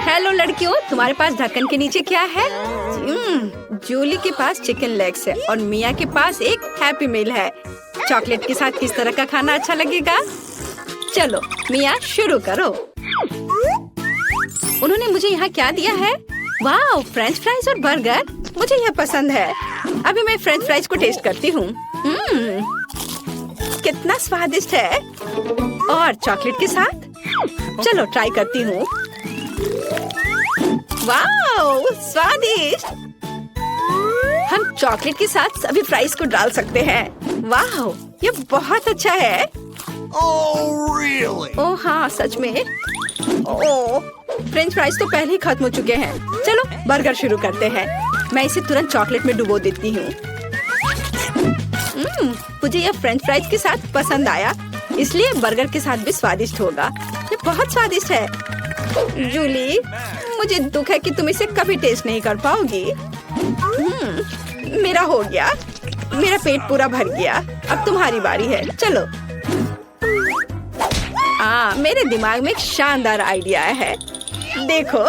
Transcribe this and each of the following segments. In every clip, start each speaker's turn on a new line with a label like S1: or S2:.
S1: Hello लड़कियों, तुम्हारे पास ढक्कन के नीचे क्या है? जूली के पास चिकन लेग्स है और मिया के पास एक हैप्पी मील है। चॉकलेट के साथ किस तरह का खाना अच्छा लगेगा? चलो मिया शुरू करो। उन्होंने मुझे यहाँ क्या दिया है? वाह, फ्रेंच फ्राइज और बर्गर, मुझे यह पसंद है। अभी मैं फ्रेंच फ्राइज को टेस्ट करती हूँ। कितना स्वादिष्ट है। और चॉकलेट के साथ चलो ट्राई करती हूँ। वाह, स्वादिष्ट। हम चॉकलेट के साथ सभी फ्राइज को डाल सकते हैं। वाह, ये बहुत अच्छा है। ओह हाँ, सच में। ओह, फ्रेंच फ्राइज तो पहले ही खत्म हो चुके हैं। चलो बर्गर शुरू करते हैं। मैं इसे तुरंत चॉकलेट में डुबो देती हूँ। मुझे यह फ्रेंच फ्राइज के साथ पसंद आया, इसलिए बर्गर के साथ भी स्वादिष्ट होगा। ये बहुत स्वादिष्ट है। जूली, मुझे दुख है कि तुम इसे कभी टेस्ट नहीं कर पाओगी। मेरा हो गया, मेरा पेट पूरा भर गया। अब तुम्हारी बारी है। चलो। मेरे दिमाग में एक शानदार आइडिया है। देखो,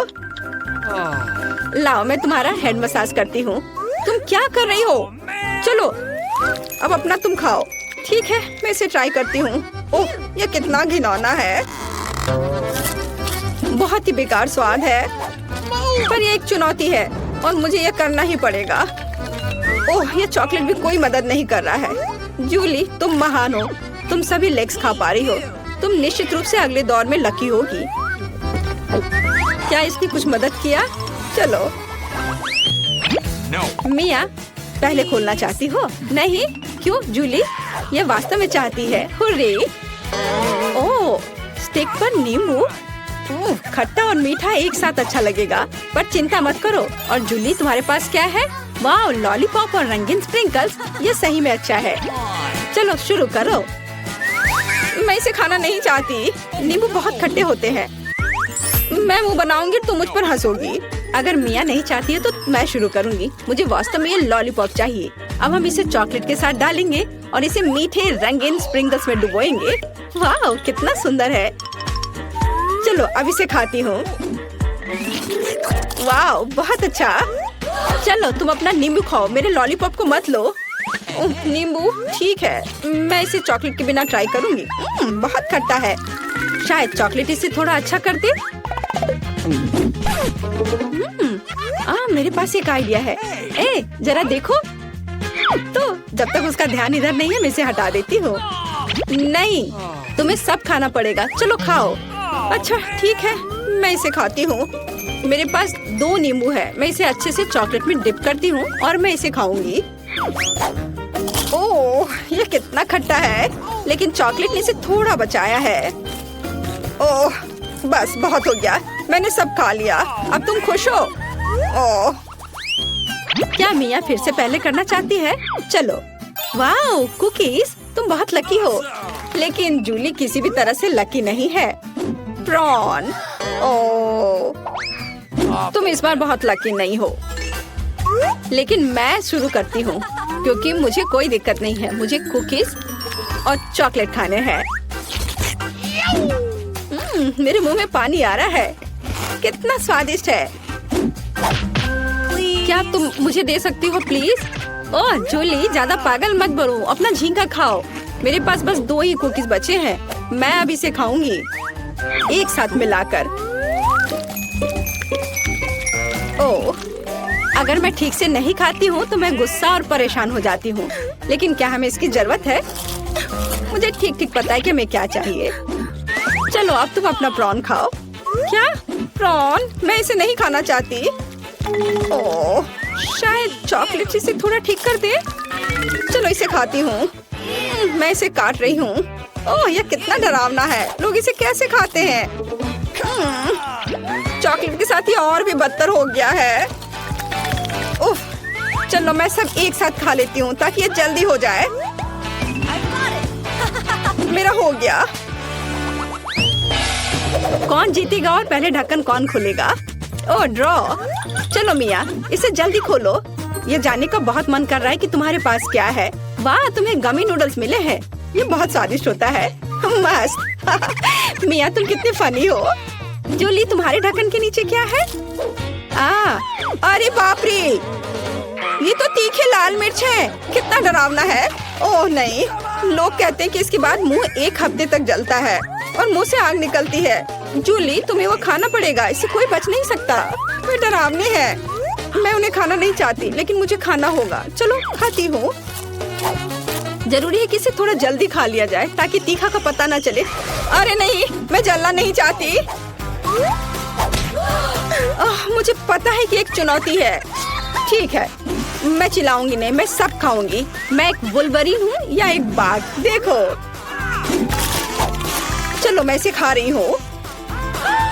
S1: लाओ मैं तुम्हारा हेड मसाज करती हूँ। तुम क्या कर रही हो? चलो अब अपना तुम खाओ। ठीक है, मैं इसे ट्राई करती हूँ। ओह, यह कितना घिनौना है। बहुत ही बेकार स्वाद है, पर यह एक चुनौती है और मुझे यह करना ही पड़ेगा। ओह, यह चॉकलेट भी कोई मदद नहीं कर रहा है। जूली, तुम महान हो। तुम सभी लेग्स खा पा रही हो। तुम निश्चित रूप से अगले दौर में लकी होगी। क्या इसने कुछ मदद किया? चलो। मिया, पहले खोलना चाहती हो? नहीं, क्यों जूली? यह वास्तव में चाहती है। हुर्रे! ओह, स्टिक पर नींबू। खट्टा और मीठा एक साथ अच्छा लगेगा, पर चिंता मत करो। और जूली, तुम्हारे पास क्या है? वाह, लॉलीपॉप और रंगीन स्प्रिंकल्स। ये सही में अच्छा है। चलो शुरू करो। मैं इसे खाना नहीं चाहती। नींबू बहुत खट्टे होते हैं। मैं मुंह बनाऊंगी, तुम मुझ पर हंसोगी। अगर मिया नहीं चाहती है तो मैं शुरू करूंगी। मुझे वास्तव में ये लॉलीपॉप चाहिए। अब हम इसे चॉकलेट के साथ डालेंगे और इसे मीठे रंगीन स्प्रिंकल्स में डुबोएंगे। वाह, कितना सुंदर है। चलो अब इसे खाती हूँ। वाह, बहुत अच्छा। चलो तुम अपना नींबू खाओ, मेरे लॉलीपॉप को मत लो। नींबू ठीक है, मैं इसे चॉकलेट के बिना ट्राई करूंगी। बहुत खट्टा है। शायद चॉकलेट इसे थोड़ा अच्छा कर दे। मेरे पास एक आइडिया है। जरा देखो। तो जब तक उसका ध्यान इधर नहीं है, मैं इसे हटा देती हूँ। नहीं, तुम्हें सब खाना पड़ेगा। चलो खाओ। अच्छा ठीक है, मैं इसे खाती हूँ। मेरे पास 2 नींबू है। मैं इसे अच्छे से चॉकलेट में डिप करती हूँ और मैं इसे खाऊंगी। ओह, ये कितना खट्टा है, लेकिन चॉकलेट ने इसे थोड़ा बचाया है। ओह, बस बहुत हो गया। मैंने सब खा लिया। अब तुम खुश हो? ओह, क्या मिया फिर से पहले करना चाहती है? चलो। वाह, कुकीज, तुम बहुत लकी हो। लेकिन जूली किसी भी तरह से लकी नहीं है। प्रॉन। ओह, तुम इस बार बहुत लकी नहीं हो। लेकिन मैं शुरू करती हूँ, क्योंकि मुझे कोई दिक्कत नहीं है। मुझे कुकीज और चॉकलेट खाने हैं। मेरे मुंह में पानी आ रहा है। कितना स्वादिष्ट है। क्या तुम मुझे दे सकती हो प्लीज? ओह जूली, ज्यादा पागल मत बनो। अपना झींगा खाओ। मेरे पास बस 2 ही कुकीज बचे हैं। मैं अब इसे खाऊंगी एक साथ मिलाकर। ओह, अगर मैं ठीक से नहीं खाती हूँ तो मैं गुस्सा और परेशान हो जाती हूँ। लेकिन क्या हमें इसकी जरूरत है? मुझे ठीक ठीक पता है कि हमें क्या चाहिए। चलो अब तुम अपना प्रॉन खाओ। क्या प्रॉन? मैं इसे नहीं खाना चाहती। ओह, शायद चॉकलेट इसे थोड़ा ठीक कर दे। चलो इसे खाती हूँ। मैं इसे काट रही हूँ। ओह, यह कितना डरावना है। लोग इसे कैसे खाते हैं? चॉकलेट के साथ ये और भी बदतर हो गया है। उफ, चलो मैं सब एक साथ खा लेती हूँ ताकि ये जल्दी हो जाए। मेरा हो गया। कौन जीतेगा और पहले ढक्कन कौन खोलेगा? ओह, ड्रॉ। चलो मिया, इसे जल्दी खोलो। ये जानने का बहुत मन कर रहा है कि तुम्हारे पास क्या है। वाह, तुम्हें गमी नूडल्स मिले हैं। ये बहुत स्वादिष्ट होता है। मस्त। मिया, तुम कितनी फनी हो। जूली, तुम्हारे ढक्कन के नीचे क्या है? अरे बाप रे, ये तो तीखे लाल मिर्च है। कितना डरावना है। ओह नहीं, लोग कहते हैं कि इसके बाद मुंह 1 हफ्ते तक जलता है और मुंह से आग निकलती है। जूली, तुम्हें वो खाना पड़ेगा, इससे कोई बच नहीं सकता। वे डरावने हैं। मैं उन्हें खाना नहीं चाहती, लेकिन मुझे खाना होगा। चलो खाती हूँ। जरूरी है कि इसे थोड़ा जल्दी खा लिया जाए ताकि तीखा का पता ना चले। अरे नहीं, मैं जलना नहीं चाहती। मुझे पता है कि एक चुनौती है। ठीक है, मैं चिल्लाऊंगी नहीं, मैं सब खाऊंगी। मैं एक वुल्वरीन हूँ या एक बाघ, देखो। चलो मैं इसे खा रही हूँ।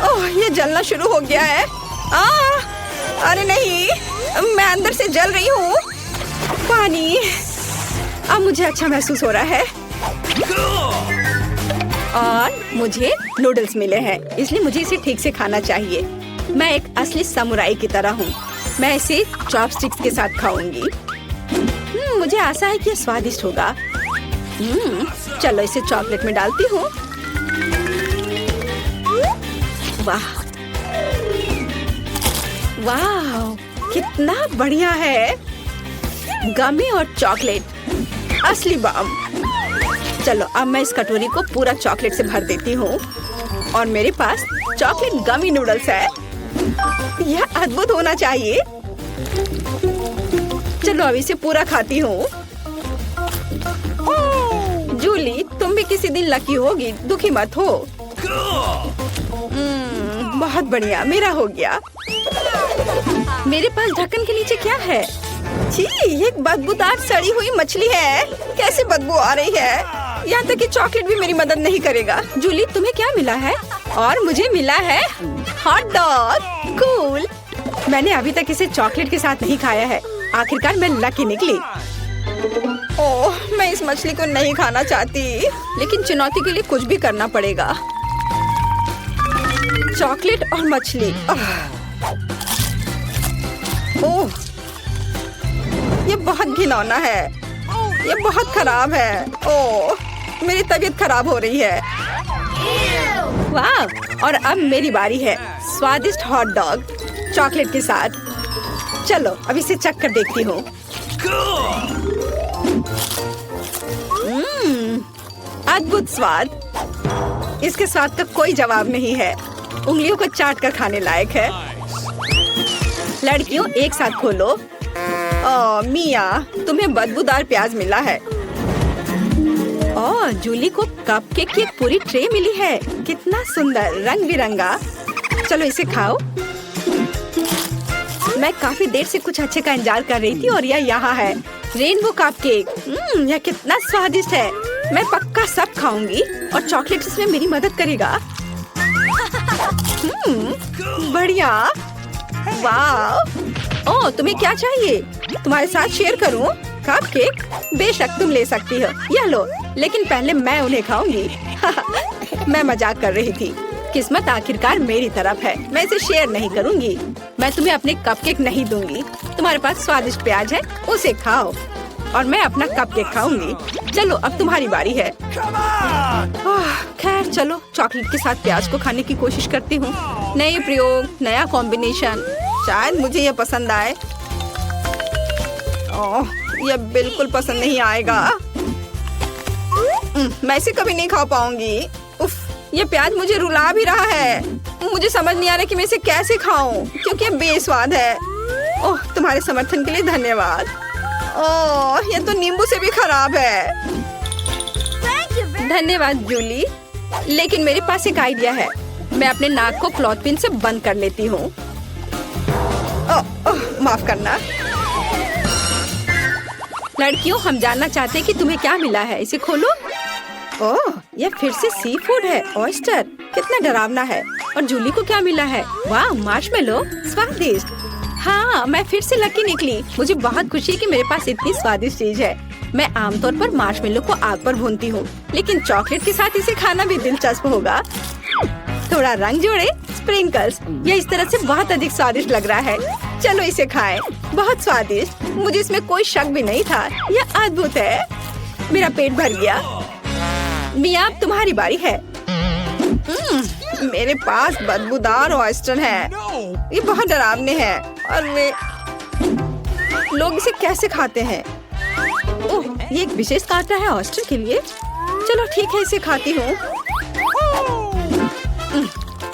S1: ओह, ये जलना शुरू हो गया है। अरे नहीं, मैं अंदर से जल रही हूँ। पानी। अब मुझे अच्छा महसूस हो रहा है और मुझे नूडल्स मिले हैं, इसलिए मुझे इसे ठीक से खाना चाहिए। मैं एक असली समुराई की तरह हूँ। मैं इसे चॉपस्टिक्स के साथ खाऊंगी। मुझे आशा है कि यह स्वादिष्ट होगा। चलो इसे चॉकलेट में डालती हूँ। वाह वाह, कितना बढ़िया है। गमी और चॉकलेट, असली बम। चलो अब मैं इस कटोरी को पूरा चॉकलेट से भर देती हूँ और मेरे पास चॉकलेट गमी नूडल्स है। यह अद्भुत होना चाहिए। चलो अब इसे पूरा खाती हूँ। जूली, तुम भी किसी दिन लकी होगी, दुखी मत हो। बहुत बढ़िया, मेरा हो गया। मेरे पास ढक्कन के नीचे क्या है? छी, एक बदबूदार सड़ी हुई मछली है। कैसे बदबू आ रही है। यहाँ तक कि चॉकलेट भी मेरी मदद नहीं करेगा। जूली, तुम्हें क्या मिला है? और मुझे मिला है हॉट डॉग। कूल। मैंने अभी तक इसे चॉकलेट के साथ नहीं खाया है। आखिरकार मैं लकी निकली। ओह, मैं इस मछली को नहीं खाना चाहती, लेकिन चुनौती के लिए कुछ भी करना पड़ेगा। चॉकलेट और मछली। ओह, ये बहुत घिनौना है। ये बहुत खराब है। ओह, मेरी तबीयत खराब हो रही है। वाह, और अब मेरी बारी है। स्वादिष्ट हॉट डॉग चॉकलेट के साथ। चलो अब इसे चख कर देखती हूँ। अद्भुत स्वाद। इसके स्वाद का कोई जवाब नहीं है। उंगलियों को चाट कर खाने लायक है। लड़कियों, एक साथ खोलो। ओह मिया, तुम्हें बदबूदार प्याज मिला है। ओह, जूली को कपकेक की एक पूरी ट्रे मिली है। कितना सुंदर, रंग बिरंगा। चलो इसे खाओ। मैं काफी देर से कुछ अच्छे का इंतजार कर रही थी और यह यहाँ है, रेनबो कपकेक। यह कितना स्वादिष्ट है। मैं पक्का सब खाऊंगी और चॉकलेट इसमें मेरी मदद करेगा। बढ़िया। वाह। ओह, तुम्हें क्या चाहिए? तुम्हारे साथ शेयर करूं? कपकेक? बेशक तुम ले सकती हो। यह लो, लेकिन पहले मैं उन्हें खाऊंगी। मैं मजाक कर रही थी। किस्मत आखिरकार मेरी तरफ है। मैं इसे शेयर नहीं करूंगी। मैं तुम्हें अपने कपकेक नहीं दूंगी। तुम्हारे पास स्वादिष्ट प्याज है, उसे खाओ और मैं अपना कपकेक खाऊंगी। चलो अब तुम्हारी बारी है। खैर चलो, चॉकलेट के साथ प्याज को खाने की कोशिश करती हूँ। नए प्रयोग, नया कॉम्बिनेशन। शायद मुझे यह पसंद आए। ओह, यह बिल्कुल पसंद नहीं आएगा। मैं इसे कभी नहीं खा पाऊंगी। उफ, ये प्याज मुझे रुला भी रहा है। मुझे समझ नहीं आ रहा कि मैं इसे कैसे खाऊं, क्योंकि ये बेस्वाद है। ओह, तुम्हारे समर्थन के लिए धन्यवाद। ओह, ये तो नींबू से भी खराब है। धन्यवाद जूली, लेकिन मेरे पास एक आइडिया है। मैं अपने नाक को क्लॉथ पिन से बंद कर लेती हूँ। माफ करना। लड़कियों, हम जानना चाहते हैं कि तुम्हें क्या मिला है। इसे खोलो। ओह, यह फिर से सी फूड है, ऑयस्टर। कितना डरावना है। और जूली को क्या मिला है? वाह, मार्शमेलो, स्वादिष्ट। हाँ, मैं फिर से लकी निकली। मुझे बहुत खुशी है कि मेरे पास इतनी स्वादिष्ट चीज है। मैं आमतौर पर मार्शमेलो को आग पर भूनती हूँ, लेकिन चॉकलेट के साथ इसे खाना भी दिलचस्प होगा। थोड़ा रंग जोड़े, स्प्रिंकल्स। यह इस तरह से बहुत अधिक स्वादिष्ट लग रहा है। चलो इसे खाएं। बहुत स्वादिष्ट। मुझे इसमें कोई शक भी नहीं था। यह अद्भुत है। मेरा पेट भर गया। मिया, अब तुम्हारी बारी है। मेरे पास बदबूदार ऑयस्टर है। ये बहुत डरावने हैं और वे लोग इसे कैसे खाते हैं? ओह, ये एक विशेष कांटा है ऑयस्टर के लिए। चलो ठीक है, इसे खाती हूँ।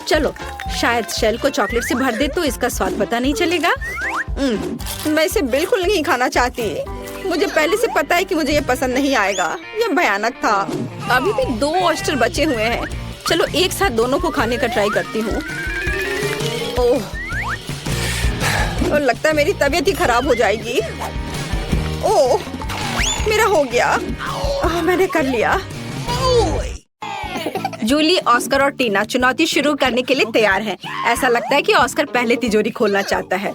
S1: चलो, शायद शेल को चॉकलेट से भर दे तो इसका स्वाद पता नहीं चलेगा। मैं इसे बिल्कुल नहीं खाना चाहती। मुझे पहले से पता है कि मुझे ये पसंद नहीं आएगा। ये भयानक था। अभी भी 2 ऑयस्टर बचे हुए हैं। चलो एक साथ दोनों को खाने का ट्राई करती हूँ। ओह, और लगता है मेरी तबीयत ही खराब हो जाएगी। ओह, मेरा हो गया। मैंने कर लिया। जूली, ऑस्कर और टीना चुनौती शुरू करने के लिए तैयार हैं। ऐसा लगता है कि ऑस्कर पहले तिजोरी खोलना चाहता है।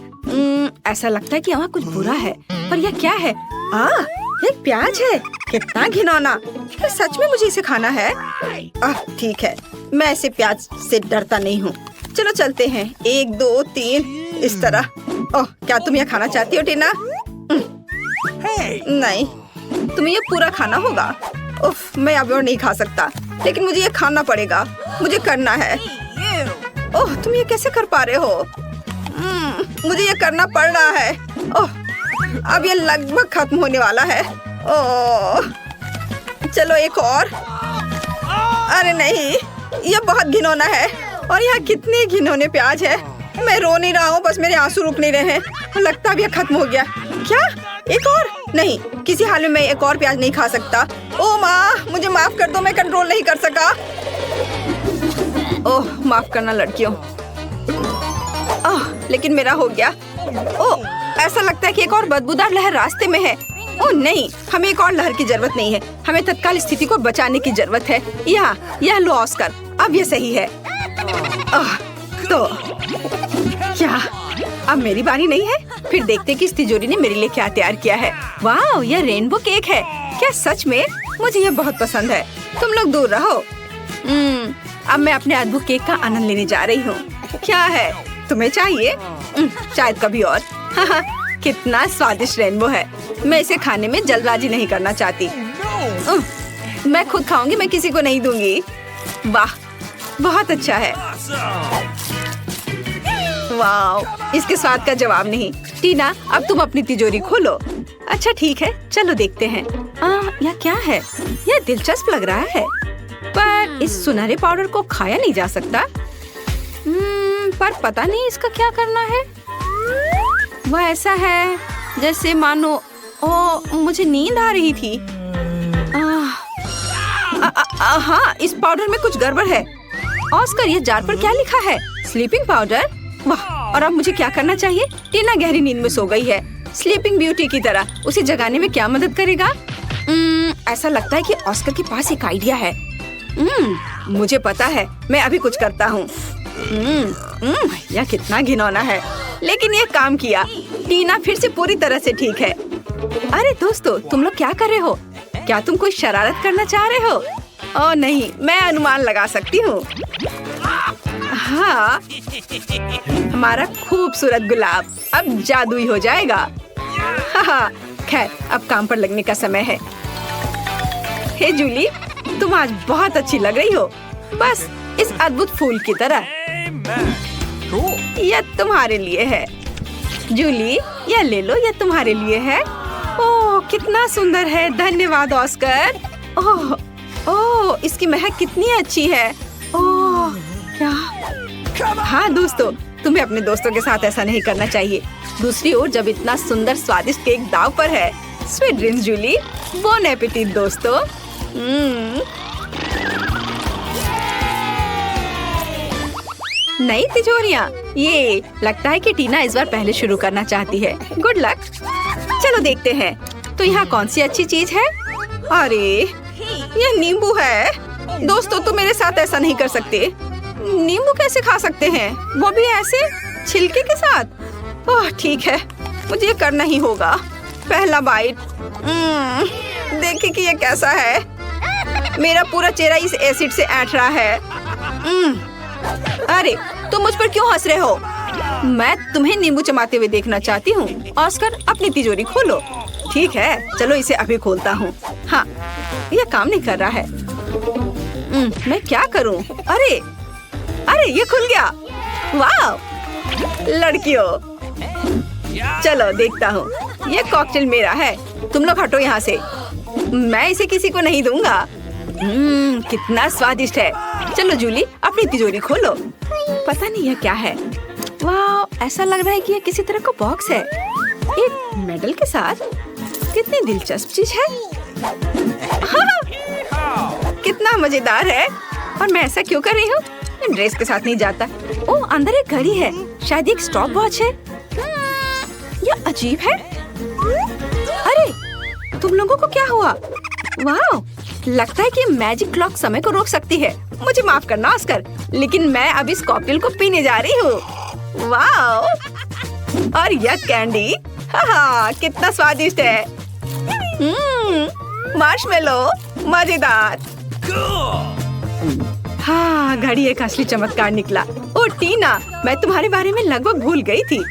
S1: ऐसा लगता है कि वहाँ कुछ बुरा है, पर यह क्या है? एक प्याज है। कितना घिनौना। क्या सच में मुझे इसे खाना है? ठीक है, मैं इसे प्याज से डरता नहीं हूँ। चलो चलते हैं। 1 2 3 इस तरह। ओह, क्या तुम यह खाना चाहती हो टीना? नहीं, तुम्हें ये पूरा खाना होगा। उफ, मैं अब और नहीं खा सकता, लेकिन मुझे ये खाना पड़ेगा। मुझे करना है। ओह, तुम ये कैसे कर पा रहे हो? मुझे ये करना पड़ रहा है। ओह, अब ये लगभग खत्म होने वाला है। ओह, चलो एक और। अरे नहीं, ये बहुत घिनौना है। और यहाँ कितने घिनौने प्याज है। मैं रो नहीं रहा हूँ, बस मेरे आंसू रुक नहीं रहे हैं। लगता है अब खत्म हो गया। क्या? एक और? नहीं, किसी हाल में मैं एक और प्याज नहीं खा सकता। ओह माँ, मुझे माफ कर दो, मैं कंट्रोल नहीं कर सका। ओह, माफ करना लड़कियों। लेकिन मेरा हो गया। ओह, ऐसा लगता है कि एक और बदबूदार लहर रास्ते में है। ओह नहीं, हमें एक और लहर की जरूरत नहीं है। हमें तत्काल स्थिति को बचाने की जरूरत है। यह लो ऑस्कर, अब ये सही है। तो क्या अब मेरी बारी नहीं है? फिर देखते कि इस तिजोरी ने मेरे लिए क्या तैयार किया है। वाह, यह रेनबो केक है। क्या सच में? मुझे यह बहुत पसंद है। तुम लोग दूर रहो। अब मैं अपने अद्भुत केक का आनंद लेने जा रही हूँ। क्या है, तुम्हें चाहिए? शायद कभी और। कितना स्वादिष्ट रेनबो है। मैं इसे खाने में जल्दबाजी नहीं करना चाहती। मैं खुद खाऊंगी, मैं किसी को नहीं दूंगी। वाह, बहुत अच्छा है। वाह, इसके स्वाद का जवाब नहीं। टीना, अब तुम अपनी तिजोरी खोलो। अच्छा ठीक है, चलो देखते हैं। यह क्या है? यह दिलचस्प लग रहा है, पर इस सुनहरे पाउडर को खाया नहीं जा सकता। पर पता नहीं इसका क्या करना है। वह ऐसा है जैसे मानो मुझे नींद आ रही थी। हाँ, इस पाउडर में कुछ गड़बड़ है। ऑस्कर, ये जार पर क्या लिखा है? Sleeping powder. वाह, और अब मुझे क्या करना चाहिए? टीना गहरी नींद में सो गई है। स्लीपिंग ब्यूटी की तरह उसे जगाने में क्या मदद करेगा? ऐसा लगता है कि ऑस्कर के पास एक आइडिया है। मुझे पता है, मैं अभी कुछ करता हूँ। यह कितना घिनौना है, लेकिन यह काम किया। टीना फिर से पूरी तरह से ठीक है। अरे दोस्तों, तुम लोग क्या कर रहे हो? क्या तुम कोई शरारत करना चाह रहे हो? ओह नहीं, मैं अनुमान लगा सकती हूँ। हाँ, हमारा खूबसूरत गुलाब अब जादुई हो जाएगा। खैर, अब काम पर लगने का समय है। हे जूली, तुम आज बहुत अच्छी लग रही हो, बस इस अद्भुत फूल की तरह। यह तुम्हारे लिए है। जूली, यह ले लो, यह तुम्हारे लिए है। ओह, कितना सुंदर है। धन्यवाद ऑस्कर। ओह, इसकी महक कितनी अच्छी है। ओह, क्या? हाँ दोस्तों, तुम्हें अपने दोस्तों के साथ ऐसा नहीं करना चाहिए। दूसरी ओर जब इतना सुंदर स्वादिष्ट केक दाव पर है। Sweet dreams Julie. Bon appetit दोस्तों। नई तिजोरियाँ। ये लगता है कि टीना इस बार पहले शुरू करना चाहती है। Good luck. चलो देखते हैं, तो यहाँ कौन सी अच्छी चीज है? अरे, ये नींबू है। दोस्तों, तुम मेरे साथ ऐसा नहीं कर सकते। नींबू कैसे खा सकते हैं, वो भी ऐसे छिलके के साथ? ओह ठीक है, मुझे ये करना ही होगा। पहला बाइट। देखिए कि ये कैसा है। मेरा पूरा चेहरा इस एसिड से ऐंठ रहा है। अरे, तुम मुझ पर क्यों हंस रहे हो? मैं तुम्हें नींबू चबाते हुए देखना चाहती हूँ। ऑस्कर, अपनी तिजोरी खोलो। ठीक है, चलो इसे अभी खोलता हूँ। हाँ, यह काम नहीं कर रहा है। मैं क्या करूँ? अरे, अरे ये खुल गया। वाह लड़कियों, चलो देखता हूँ। ये कॉकटेल मेरा है, तुम लोग हटो यहाँ से, मैं इसे किसी को नहीं दूंगा। कितना स्वादिष्ट है। चलो जूली अपनी तिजोरी खोलो। पता नहीं यह क्या है। वाह ऐसा लग रहा है कि यह किसी तरह का बॉक्स है, एक मेडल के साथ। कितनी दिलचस्प चीज है। कितना मजेदार है। और मैं ऐसा क्यों कर रही हूँ? ड्रेस के साथ नहीं जाता। ओह अंदर एक घड़ी है, शायद एक स्टॉप वॉच है। यह अजीब है। अरे तुम लोगों को क्या हुआ? वाह लगता है कि मैजिक क्लॉक समय को रोक सकती है। मुझे माफ करना ऑस्कर, लेकिन मैं अब इस कॉकटेल को पीने जा रही हूँ। वाह और यह कैंडी, हाँ कितना स्वादिष्ट है। मार्शमेलो मजेदार। हाँ घड़ी एक असली चमत्कार निकला। ओ टीना, मैं तुम्हारे बारे में लगभग भूल गई थी।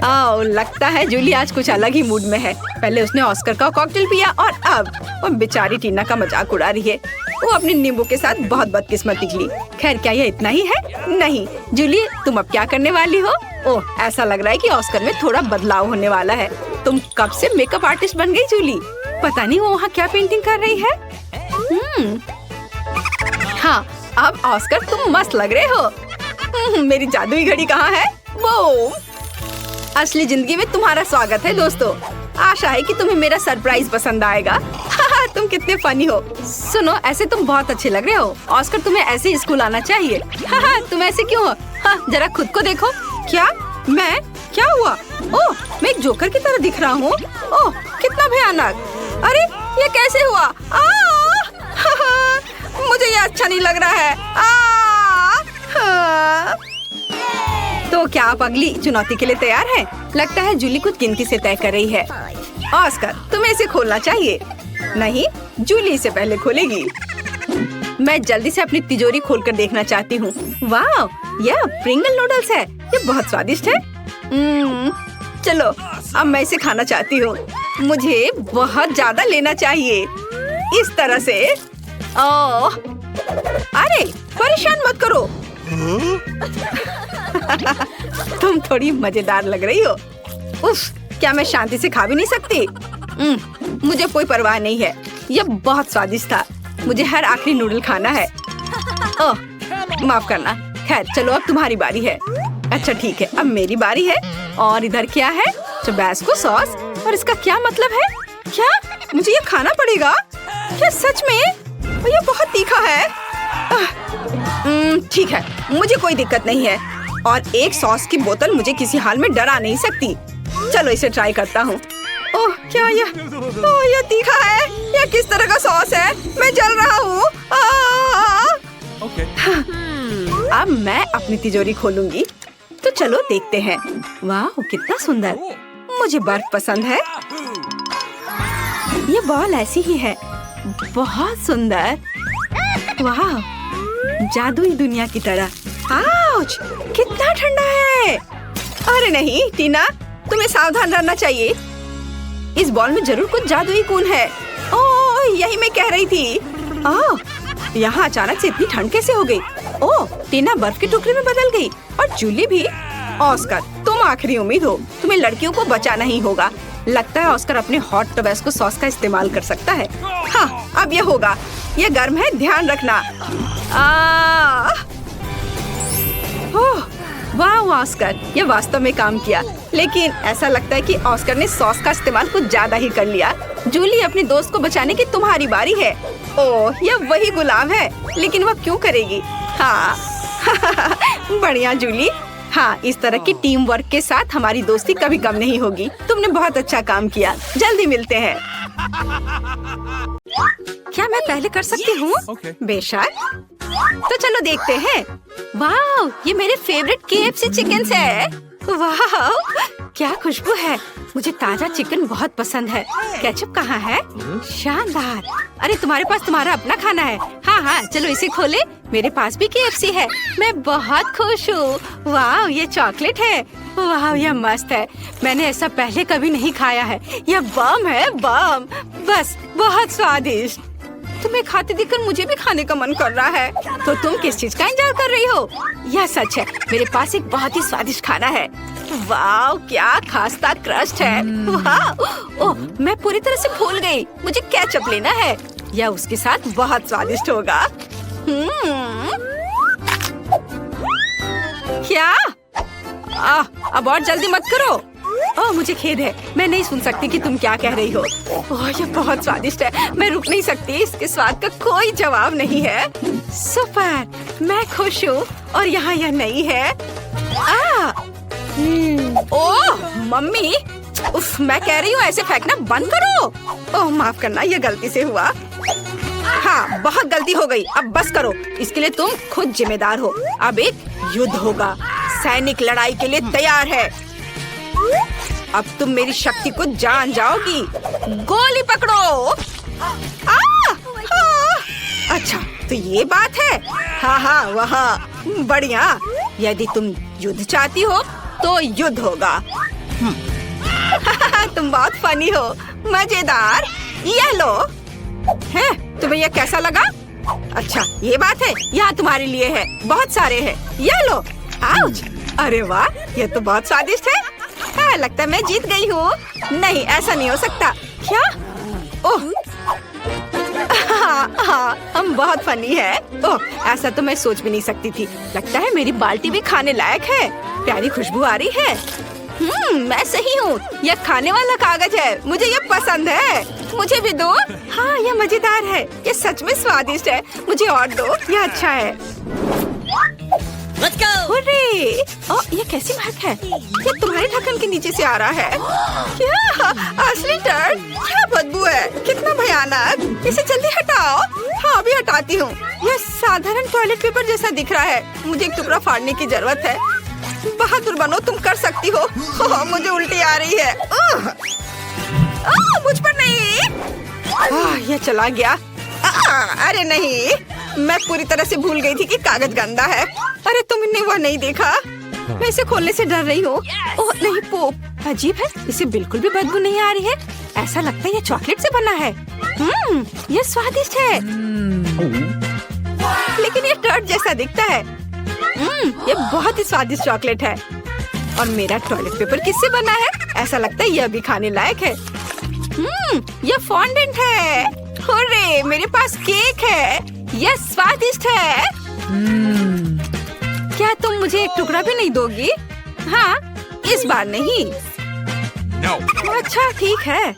S1: आओ लगता है जूली आज कुछ अलग ही मूड में है। पहले उसने ऑस्कर का कॉकटेल पिया और अब वो बेचारी टीना का मजाक उड़ा रही है। वो अपने नींबू के साथ बहुत बदकिस्मत निकली। खैर क्या यह इतना ही है? नहीं जूली, तुम अब क्या करने वाली हो? ओह ऐसा लग रहा है कि ऑस्कर में थोड़ा बदलाव होने वाला है। तुम कब से मेकअप आर्टिस्ट बन गई जूली? पता नहीं वो वहाँ क्या पेंटिंग कर रही है। हाँ अब ऑस्कर तुम मस्त लग रहे हो। मेरी जादुई घड़ी कहाँ है? वो असली जिंदगी में तुम्हारा स्वागत है दोस्तों। आशा है कि तुम्हें मेरा सरप्राइज पसंद आएगा। तुम कितने फनी हो। सुनो ऐसे तुम बहुत अच्छे लग रहे हो। ऑस्कर तुम्हें ऐसे ही स्कूल आना चाहिए। तुम ऐसे क्यों हो? जरा खुद को देखो। क्या मैं? क्या हुआ? ओह मैं एक जोकर की तरह दिख रहा हूँ। ओह कितना भयानक। अरे ये कैसे हुआ? मुझे ये अच्छा नहीं लग रहा है। तो क्या आप अगली चुनौती के लिए तैयार हैं? लगता है जूली कुछ गिनती से तय कर रही है। ऑस्कर तुम्हें इसे खोलना चाहिए। नहीं जूली इसे पहले खोलेगी। मैं जल्दी से अपनी तिजोरी खोलकर देखना चाहती हूँ। वाह यह प्रिंगल नूडल्स है, ये बहुत स्वादिष्ट है। चलो अब मैं इसे खाना चाहती हूँ। मुझे बहुत ज्यादा लेना चाहिए इस तरह से। ओह अरे परेशान मत करो। तुम थोड़ी मजेदार लग रही हो। उफ क्या मैं शांति से खा भी नहीं सकती? मुझे कोई परवाह नहीं है, यह बहुत स्वादिष्ट था। मुझे हर आखिरी नूडल खाना है। ओह माफ करना। खैर चलो अब तुम्हारी बारी है। अच्छा ठीक है अब मेरी बारी है। और इधर क्या है? Tabasco sauce. और इसका क्या मतलब है? क्या मुझे ये खाना पड़ेगा? क्या सच में? ये बहुत तीखा है। ठीक है मुझे कोई दिक्कत नहीं है। और एक सॉस की बोतल मुझे किसी हाल में डरा नहीं सकती। चलो इसे ट्राई करता हूँ। ओह क्या यह तीखा है? यह किस तरह का सॉस है? मैं जल रहा हूँ। अब मैं अपनी तिजोरी खोलूंगी। तो चलो देखते हैं। वाह कितना सुंदर। मुझे बर्फ पसंद है। ये बॉल ऐसी ही है, बहुत सुंदर। वाह जादुई दुनिया की तरह। आउच कितना ठंडा है। अरे नहीं टीना, तुम्हें सावधान रहना चाहिए। इस बॉल में जरूर कुछ जादुई गुण है। ओह यही मैं कह रही थी। यहाँ अचानक से इतनी ठंड कैसे हो गई? ओह टीना बर्फ के टुकड़े में बदल गई और जूली भी। ऑस्कर तुम आखिरी उम्मीद हो, तुम्हें लड़कियों को बचाना ही होगा। लगता है ऑस्कर अपने हॉट टबैस्को सॉस का इस्तेमाल कर सकता है। हाँ अब यह होगा। यह गर्म है, ध्यान रखना। वाह ऑस्कर, यह वास्तव में काम किया। लेकिन ऐसा लगता है कि ऑस्कर ने सॉस का इस्तेमाल कुछ ज्यादा ही कर लिया। जूली अपने दोस्त को बचाने की तुम्हारी बारी है। ओह यह वही गुलाब है, लेकिन वह क्यों करेगी? हाँ बढ़िया जूली। हाँ इस तरह की टीम वर्क के साथ हमारी दोस्ती कभी कम नहीं होगी। तुमने बहुत अच्छा काम किया। जल्दी मिलते हैं। क्या मैं पहले कर सकती हूँ? बेशक। तो चलो देखते हैं। वाह ये मेरे फेवरेट KFC चिकन है। वाह क्या खुशबू है। मुझे ताजा चिकन बहुत पसंद है। केचप कहाँ है? शानदार। अरे तुम्हारे पास तुम्हारा अपना खाना है। हाँ चलो इसे खोले। मेरे पास भी KFC है। मैं बहुत खुश हूँ। वाह ये चॉकलेट है। वाह यह मस्त है। मैंने ऐसा पहले कभी नहीं खाया है। यह बम है, बम। बस बहुत स्वादिष्ट। तुम्हें खाते देखकर मुझे भी खाने का मन कर रहा है। तो तुम किस चीज का इंतजार कर रही हो? यह सच है, मेरे पास एक बहुत ही स्वादिष्ट खाना है। वाह, क्या खास्ता क्रस्ट है। वाह, ओह, मैं पूरी तरह से भूल गई। मुझे केचप लेना है, यह उसके साथ बहुत स्वादिष्ट होगा। क्या? अब और जल्दी मत करो। ओह, मुझे खेद है, मैं नहीं सुन सकती कि तुम क्या कह रही हो। ओह, ये बहुत स्वादिष्ट है, मैं रुक नहीं सकती। इसके स्वाद का कोई जवाब नहीं है। सुपर, मैं खुश हूँ। और यहाँ यह नहीं है। ओह मम्मी, उफ, मैं कह रही हूँ ऐसे फेंकना बंद करो। ओह माफ करना, ये गलती से हुआ। हाँ, बहुत गलती हो गई, अब बस करो। इसके लिए तुम खुद जिम्मेदार हो। अब एक युद्ध होगा, सैनिक लड़ाई के लिए तैयार है। अब तुम मेरी शक्ति को जान जाओगी। गोली पकड़ो। अच्छा, तो ये बात है। हाँ, वहाँ बढ़िया। यदि तुम युद्ध चाहती हो तो युद्ध होगा। तुम बहुत फनी हो, मजेदार। ये लो। है, तुम्हें यह कैसा लगा? अच्छा, ये बात है, यहाँ तुम्हारे लिए है, बहुत सारे हैं। ये लो। आउच! अरे वाह, ये तो बहुत स्वादिष्ट है। हाँ, लगता है मैं जीत गई हूँ। नहीं, ऐसा नहीं हो सकता। क्या? ओह, हाँ, हम बहुत फनी है। ओह, ऐसा तो मैं सोच भी नहीं सकती थी। लगता है मेरी बाल्टी भी खाने लायक है। प्यारी खुशबू आ रही है। मैं सही हूँ, यह खाने वाला कागज है। मुझे ये पसंद है। मुझे भी दो। हाँ, यह मजेदार है, ये सच में स्वादिष्ट है। मुझे और दो, यह अच्छा है। Let's go! हुर्रे! ओह, ये कैसी महक है? ये तुम्हारे ढक्कन के नीचे से आ रहा है। क्या? असली टर्ड? क्या बदबू है? कितना भयानक! इसे जल्दी हटाओ। हाँ, अभी हटाती हूँ। यह साधारण टॉयलेट पेपर जैसा दिख रहा है। मुझे एक टुकड़ा फाड़ने की जरूरत है। बहादुर बनो, तुम कर सकती हो। ओह, मुझे उल्टी आ रही है। मुझ पर नहीं। यह चला गया। अरे नहीं, मैं पूरी तरह से भूल गई थी कि कागज गंदा है। अरे तुमने वह नहीं देखा? मैं इसे खोलने से डर रही हूँ। ओह नहीं, पोप अजीब है, इसे बिल्कुल भी बदबू नहीं आ रही है। ऐसा लगता है ये चॉकलेट से बना है। ये स्वादिष्ट है, लेकिन ये टर्ड जैसा दिखता है। ये बहुत ही स्वादिष्ट चॉकलेट है। और मेरा टॉयलेट पेपर किससे बना है? ऐसा लगता है यह भी खाने लायक है। यह फॉन्डेंट है। हुर्रे, मेरे पास केक है। यह स्वादिष्ट है। क्या तुम मुझे एक टुकड़ा भी नहीं दोगी? हाँ, इस बार नहीं। No. अच्छा, ठीक है,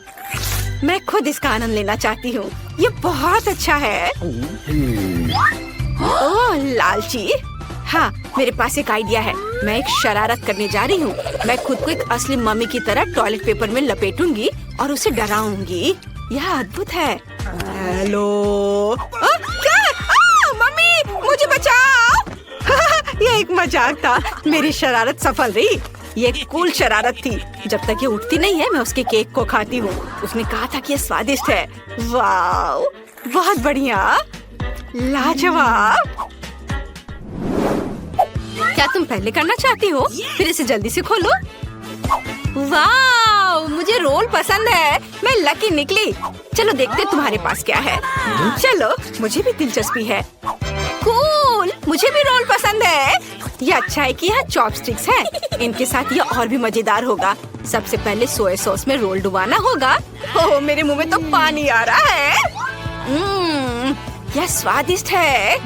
S1: मैं खुद इसका आनंद लेना चाहती हूँ। ये बहुत अच्छा है। ओह लालची। हाँ, मेरे पास एक आइडिया है। मैं एक शरारत करने जा रही हूँ। मैं खुद को एक असली मम्मी की तरह टॉयलेट पेपर में लपेटूंगी और उसे डराऊंगी। यह अद्भुत है। हेलो। क्या? मम्मी, मुझे बचाओ। यह एक मजाक था। मेरी शरारत सफल रही। ये एक कूल शरारत थी। जब तक ये उठती नहीं है, मैं उसके केक को खाती हूँ। उसने कहा था कि ये स्वादिष्ट है। वाह, बहुत बढ़िया, लाजवाब। क्या तुम पहले करना चाहती हो? फिर इसे जल्दी से खोलो। वाह, मुझे रोल पसंद है। मैं लकी निकली। चलो देखते तुम्हारे पास क्या है। चलो, मुझे भी दिलचस्पी है। कूल, मुझे भी रोल पसंद है। ये अच्छा है कि यहाँ चॉपस्टिक्स हैं। इनके साथ ये और भी मजेदार होगा। सबसे पहले सोया सॉस में रोल डुबाना होगा। ओह, मेरे मुंह में तो पानी आ रहा है। यह स्वादिष्ट है,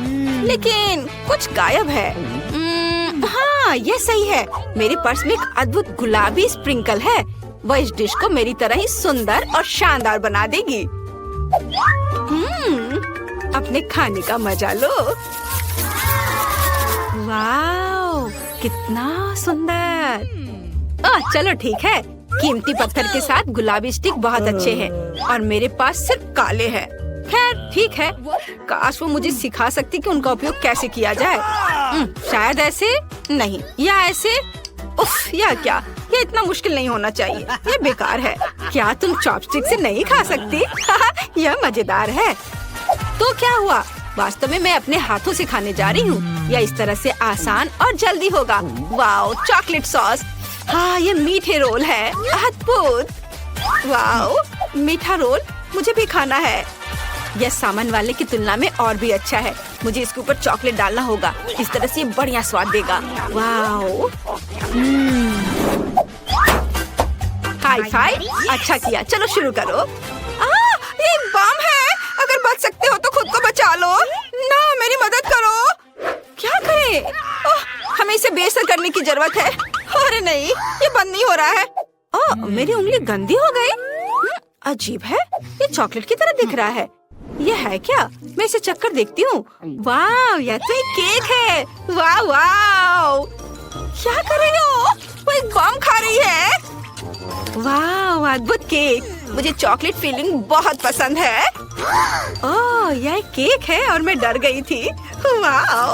S1: लेकिन कुछ गायब है। हाँ, ये सही है। मेरे पर्स में एक अद्भुत गुलाबी स्प्रिंकल है। वह इस डिश को मेरी तरह ही सुंदर और शानदार बना देगी। अपने खाने का मजा लो। वाह, कितना सुंदर। चलो ठीक है, कीमती पत्थर के साथ गुलाबी स्टिक बहुत अच्छे हैं और मेरे पास सिर्फ काले हैं। खैर ठीक है, काश वो मुझे सिखा सकती कि उनका उपयोग कैसे किया जाए। शायद ऐसे नहीं, या ऐसे। उफ, या क्या, ये इतना मुश्किल नहीं होना चाहिए। ये बेकार है। क्या तुम चॉपस्टिक से नहीं खा सकती? यह मजेदार है। तो क्या हुआ? वास्तव में मैं अपने हाथों से खाने जा रही हूँ। यह इस तरह से आसान और जल्दी होगा। Wow, chocolate sauce. हाँ, ये मीठे रोल है। अद्भुत। वाओ, मीठा रोल मुझे भी खाना है। यह सामान वाले की तुलना में और भी अच्छा है। मुझे इसके ऊपर चॉकलेट डालना होगा, इस तरह से ये बढ़िया स्वाद देगा। वाओ, हाई फाई, अच्छा किया। चलो शुरू करो। ये एक बम है, अगर बच सकते हो तो खुद को बचा लो ना, मेरी मदद करो। क्या करें? हमें इसे बेअसर करने की जरूरत है। अरे नहीं, ये बंद नहीं हो रहा है। मेरी उंगली गंदी हो गई। अजीब है, ये चॉकलेट की तरह दिख रहा है। ये है क्या? मैं इसे चक्कर देखती हूँ। वाह, यह तो एक केक है। वाह वाह, क्या कर रही हो? वो एक बम खा रही है। वाह, अद्भुत केक। मुझे चॉकलेट फिलिंग बहुत पसंद है। ओह, यह एक केक है और मैं डर गई थी। वाह,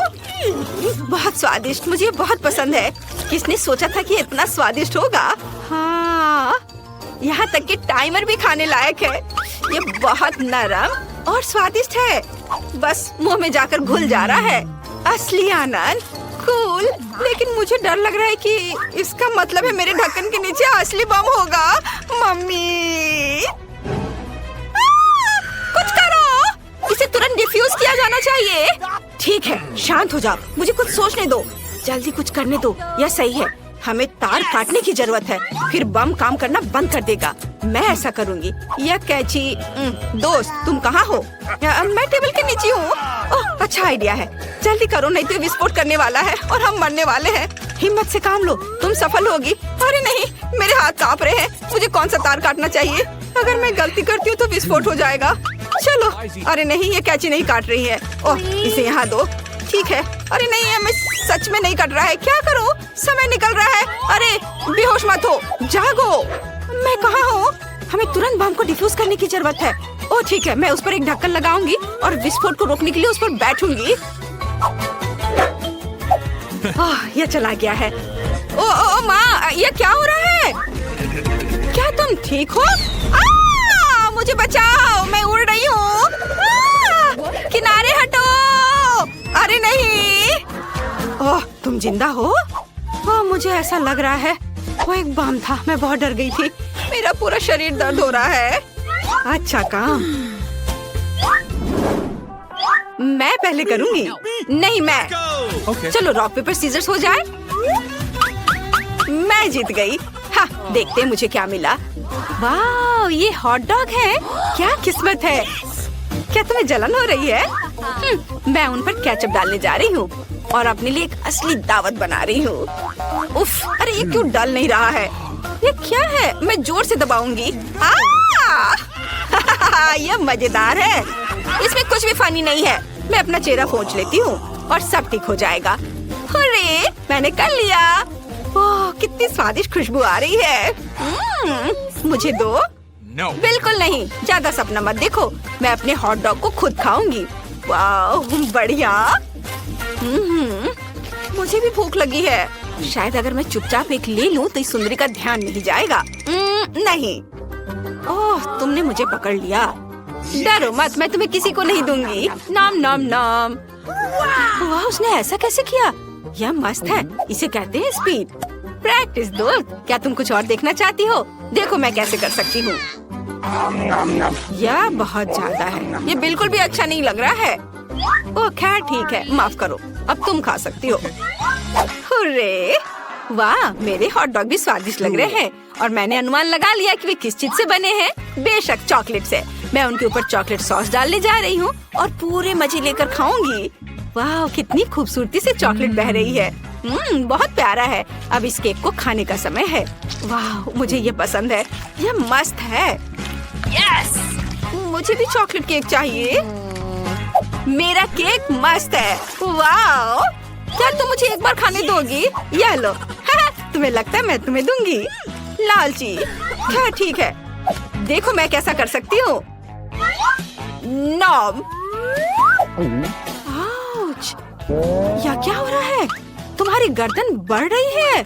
S1: बहुत स्वादिष्ट, मुझे बहुत पसंद है। किसने सोचा था कि इतना स्वादिष्ट होगा? हाँ, यहाँ तक कि टाइमर भी खाने लायक है। ये बहुत नरम और स्वादिष्ट है, बस मुंह में जाकर घुल जा रहा है। असली आनंद, कूल। लेकिन मुझे डर लग रहा है कि इसका मतलब है मेरे ढक्कन के नीचे असली बम होगा। मम्मी, कुछ करो, इसे तुरंत डिफ्यूज किया जाना चाहिए। ठीक है, शांत हो जाओ, मुझे कुछ सोचने दो। जल्दी कुछ करने दो, यह सही है। हमें तार काटने की जरूरत है, फिर बम काम करना बंद कर देगा। मैं ऐसा करूंगी। यह कैची। दोस्त, तुम कहाँ हो? मैं टेबल के नीचे हूँ। अच्छा आइडिया है, जल्दी करो, नहीं तो विस्फोट करने वाला है और हम मरने वाले हैं। हिम्मत से काम लो, तुम सफल होगी। अरे नहीं, मेरे हाथ कांप रहे हैं। मुझे कौन सा तार काटना चाहिए? अगर मैं गलती करती हूँ तो विस्फोट हो जाएगा। चलो। अरे नहीं, ये कैची नहीं काट रही है। ओह, इसे यहाँ दो। ठीक है। अरे नहीं, हमें सच में नहीं कट रहा है। क्या करो, समय निकल रहा है। अरे बेहोश मत हो, जागो। मैं कहाँ हूँ? हमें तुरंत बम को डिफ्यूज करने की जरूरत है। ओह ठीक है, मैं उस पर एक ढक्कन लगाऊंगी और विस्फोट को रोकने के लिए उस पर बैठूंगी। यह चला गया है। ओ माँ, यह क्या हो रहा है? क्या तुम ठीक हो? मुझे बचाओ, मैं उड़ रही हूँ। किनारे हटो। अरे नहीं। ओह, तुम जिंदा हो? मुझे ऐसा लग रहा है वो एक बम था। मैं बहुत डर गई थी। मेरा पूरा शरीर दर्द हो रहा है। अच्छा काम, मैं पहले करूंगी। नहीं, मैं। चलो रॉक पेपर सीजर्स हो जाए। मैं जीत गई। हाँ, देखते हैं मुझे क्या मिला। वाह, ये हॉट डॉग है। क्या किस्मत है। क्या तुम्हें जलन हो रही है? मैं उन पर केचप डालने जा रही हूँ और अपने लिए एक असली दावत बना रही हूँ। उफ, अरे ये क्यों डल नहीं रहा है? ये क्या है? मैं जोर से दबाऊंगी। यह मजेदार है। इसमें कुछ भी फनी नहीं है। मैं अपना चेहरा पोंछ लेती हूँ और सब ठीक हो जाएगा। अरे मैंने कर लिया। ओह, कितनी स्वादिष्ट खुशबू आ रही है। मुझे दो।
S2: No.
S1: बिल्कुल नहीं, ज्यादा सपना मत देखो। मैं अपने हॉट डॉग को खुद खाऊंगी। वाह, बढ़िया। मुझे भी भूख लगी है। शायद अगर मैं चुपचाप एक ले लूं तो इस सुंदरी का ध्यान नहीं जाएगा। नहीं। ओह, तुमने मुझे पकड़ लिया। डरो मत, मैं तुम्हें किसी को नहीं दूंगी। नाम नाम नाम। वाह, उसने ऐसा कैसे किया? यह मस्त है। इसे कहते हैं स्पीड। प्रैक्टिस दोस्त। क्या तुम कुछ और देखना चाहती हो? देखो मैं कैसे कर सकती हूँ। यह बहुत ज्यादा है। ये बिल्कुल भी अच्छा नहीं लग रहा है। ओह खैर ठीक है, माफ करो। अब तुम खा सकती हो। हुर्रे! वाह, मेरे हॉट डॉग भी स्वादिष्ट लग रहे हैं और मैंने अनुमान लगा लिया कि वे किस चीज से बने हैं। बेशक चॉकलेट से। मैं उनके ऊपर चॉकलेट सॉस डालने जा रही हूँ और पूरे मजे लेकर खाऊंगी। वाह, कितनी खूबसूरती से चॉकलेट बह रही है। बहुत प्यारा है। अब इस केक को खाने का समय है। वाह, मुझे ये पसंद है। यह मस्त है। यस! मुझे भी चॉकलेट केक चाहिए। मेरा केक मस्त है। वाह! क्या तुम मुझे एक बार खाने दोगी? यह लो। तुम्हें लगता है मैं तुम्हें दूंगी? लालची। क्या ठीक है, देखो मैं कैसा कर सकती हूँ। नॉम। आउच! या क्या हो रहा है? तुम्हारी गर्दन बढ़ रही है।